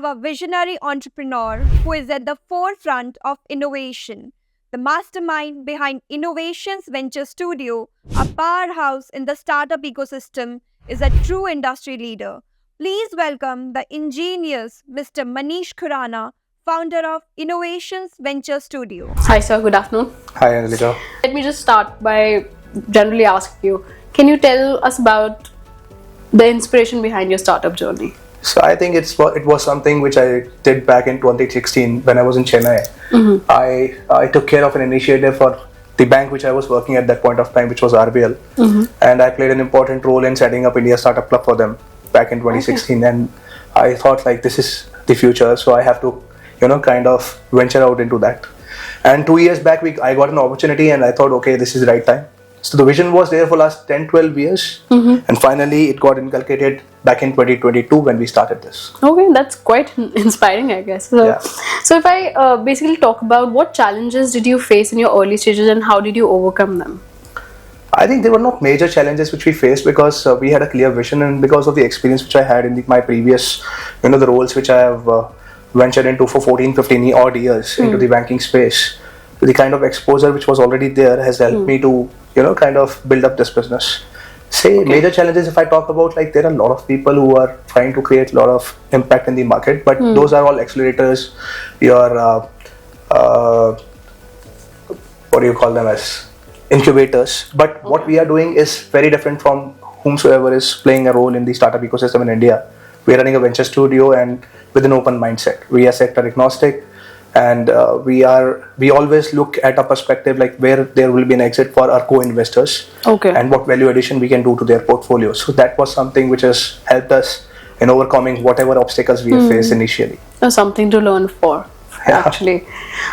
a visionary entrepreneur who is at the forefront of innovation. The mastermind behind Innovations Venture Studio, a powerhouse in the startup ecosystem, is a true industry leader. Please welcome the ingenious Mr. Manish Khurana, founder of Innovations Venture Studio. Hi, sir. Good afternoon. Hi, Angelika. Let me just start by generally asking you, can you tell us about the inspiration behind your startup journey? So I think it was something which I did back in 2016 when I was in Chennai. I took care of an initiative for the bank which I was working at that point of time, which was RBL, and I played an important role in setting up India Startup Club for them back in 2016. And I thought like this is the future, so I have to, kind of venture out into that. And 2 years back, I got an opportunity, and I thought, okay, this is the right time. So the vision was there for last 10, 12 years, and finally it got inculcated back in 2022 when we started this. Okay, that's quite inspiring, I guess. So if I basically talk about what challenges did you face in your early stages and how did you overcome them? I think there were not major challenges which we faced because we had a clear vision, and because of the experience which I had in my previous, the roles which I have ventured into for 14, 15 odd years into the banking space. The kind of exposure which was already there has helped me to, kind of build up this business. Major challenges, if I talk about, like there are a lot of people who are trying to create a lot of impact in the market, but those are all accelerators, your, what do you call them as? Incubators. But what we are doing is very different from whomsoever is playing a role in the startup ecosystem in India. We are running a venture studio and with an open mindset. We are sector agnostic. And we always look at a perspective like where there will be an exit for our co-investors, and what value addition we can do to their portfolio. So that was something which has helped us in overcoming whatever obstacles we have faced initially. Something to learn for, actually.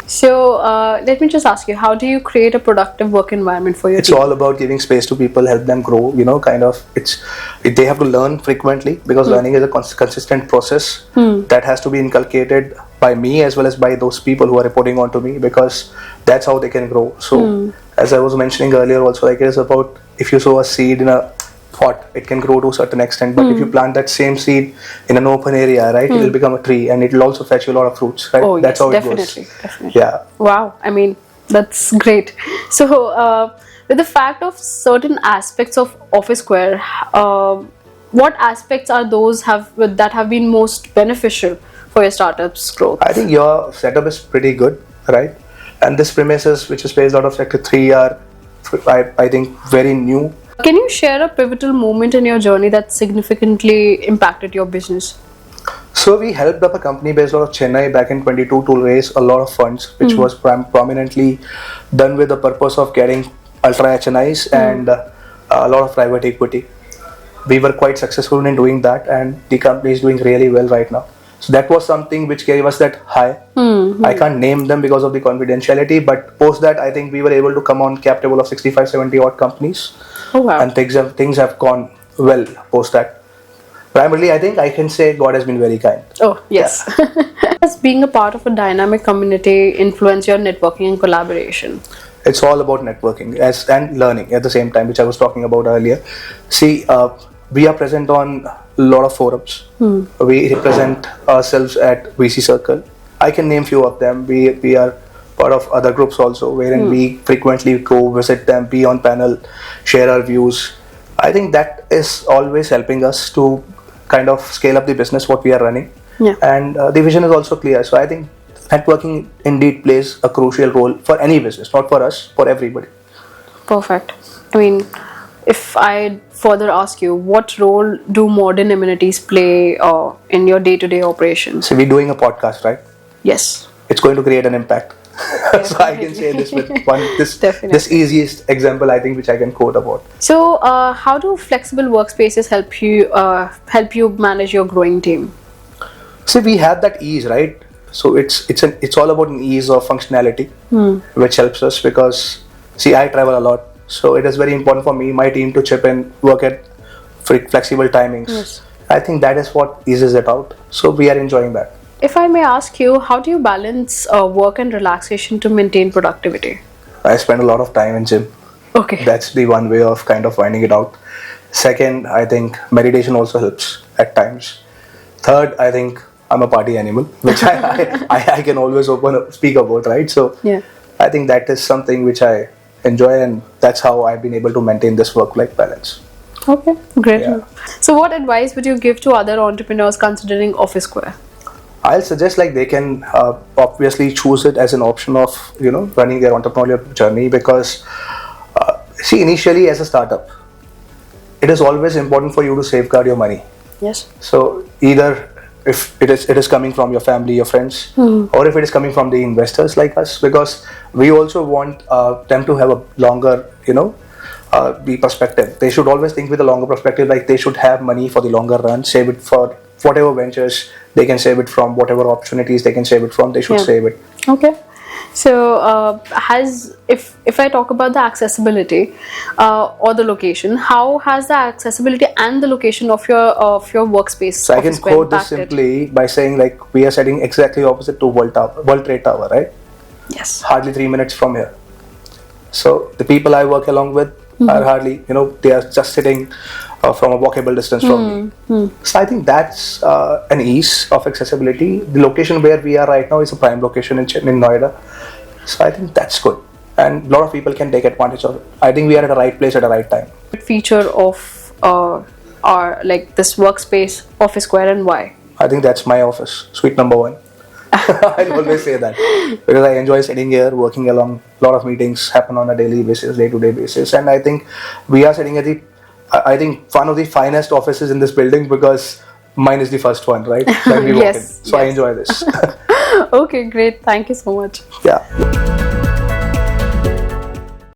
So let me just ask you, how do you create a productive work environment for your team? It's all about giving space to people, help them grow. They have to learn frequently because learning is a consistent process that has to be inculcated by me as well as by those people who are reporting on to me, because that's how they can grow. So as I was mentioning earlier also, like it is about, if you sow a seed in a pot, it can grow to a certain extent, but if you plant that same seed in an open area, right, it will become a tree and it will also fetch you a lot of fruits, right? Oh, that's yes, how definitely, it goes. definitely. Yeah. Wow, I mean, that's great. So with the fact of certain aspects of Office Square, what aspects are those that have been most beneficial for your startup's growth? I think your setup is pretty good, right? And this premises, which is based out of Sector 3, are, I think, very new. Can you share a pivotal moment in your journey that significantly impacted your business? So we helped up a company based out of Chennai back in 22 to raise a lot of funds, which was prominently done with the purpose of getting ultra HNIs and a lot of private equity. We were quite successful in doing that, and the company is doing really well right now. So that was something which gave us that high. I can't name them because of the confidentiality, but post that, I think we were able to come on cap table of 65, 70 odd companies. Oh, wow. And things have gone well post that. Primarily, I think I can say God has been very kind. Oh, yes. As being a part of a dynamic community influence your networking and collaboration? It's all about networking and learning at the same time, which I was talking about earlier. We are present on a lot of forums. We represent ourselves at VC Circle. I can name few of them. We are part of other groups also, wherein we frequently go visit them, be on panel, share our views. I think that is always helping us to kind of scale up the business what we are running. And the vision is also clear. So I think networking indeed plays a crucial role for any business, not for us, for everybody. Perfect. I mean, if I further ask you, what role do modern amenities play in your day-to-day operations? So we're doing a podcast, right? Yes. It's going to create an impact. So I can say this with this easiest example, I think, which I can quote about. So how do flexible workspaces help you manage your growing team? See, we have that ease, right? So it's all about an ease of functionality, which helps us because, see, I travel a lot. So it is very important for me, my team, to chip in, work at flexible timings. Yes. I think that is what eases it out. So we are enjoying that. If I may ask you, how do you balance work and relaxation to maintain productivity? I spend a lot of time in gym. Okay. That's the one way of kind of finding it out. Second, I think meditation also helps at times. Third, I think I'm a party animal, which I can always speak about, right? So Yeah. I think that is something which I enjoy, and that's how I've been able to maintain this work-life balance. Okay, great. Yeah. So what advice would you give to other entrepreneurs considering Office Square? I'll suggest like they can obviously choose it as an option of running their entrepreneurial journey, because see, initially as a startup, it is always important for you to safeguard your money. Yes. So either if it is coming from your family, your friends, or if it is coming from the investors like us, because we also want them to have a longer, the perspective. They should always think with a longer perspective, like they should have money for the longer run, save it for whatever ventures they can save it from, whatever opportunities they can save it from, they should save it. Okay. So, if I talk about the accessibility or the location, how has the accessibility and the location of your workspace? So I can quote this simply by saying, like, we are sitting exactly opposite to World Trade Tower, right? Yes. Hardly 3 minutes from here. So the people I work along with are hardly, they are just sitting from a walkable distance from me. So I think that's an ease of accessibility. The location where we are right now is a prime location in Noida. So I think that's good, and a lot of people can take advantage of it. I think we are at the right place at the right time. Feature of our like this workspace, Office Square, and why? I think that's my office, suite number 1. I always say that because I enjoy sitting here, working along. A lot of meetings happen on a daily basis, day-to-day basis, and I think we are sitting at I think one of the finest offices in this building, because mine is the first one, right? When we walk in. So I enjoy this. Okay, great. Thank you so much. Yeah.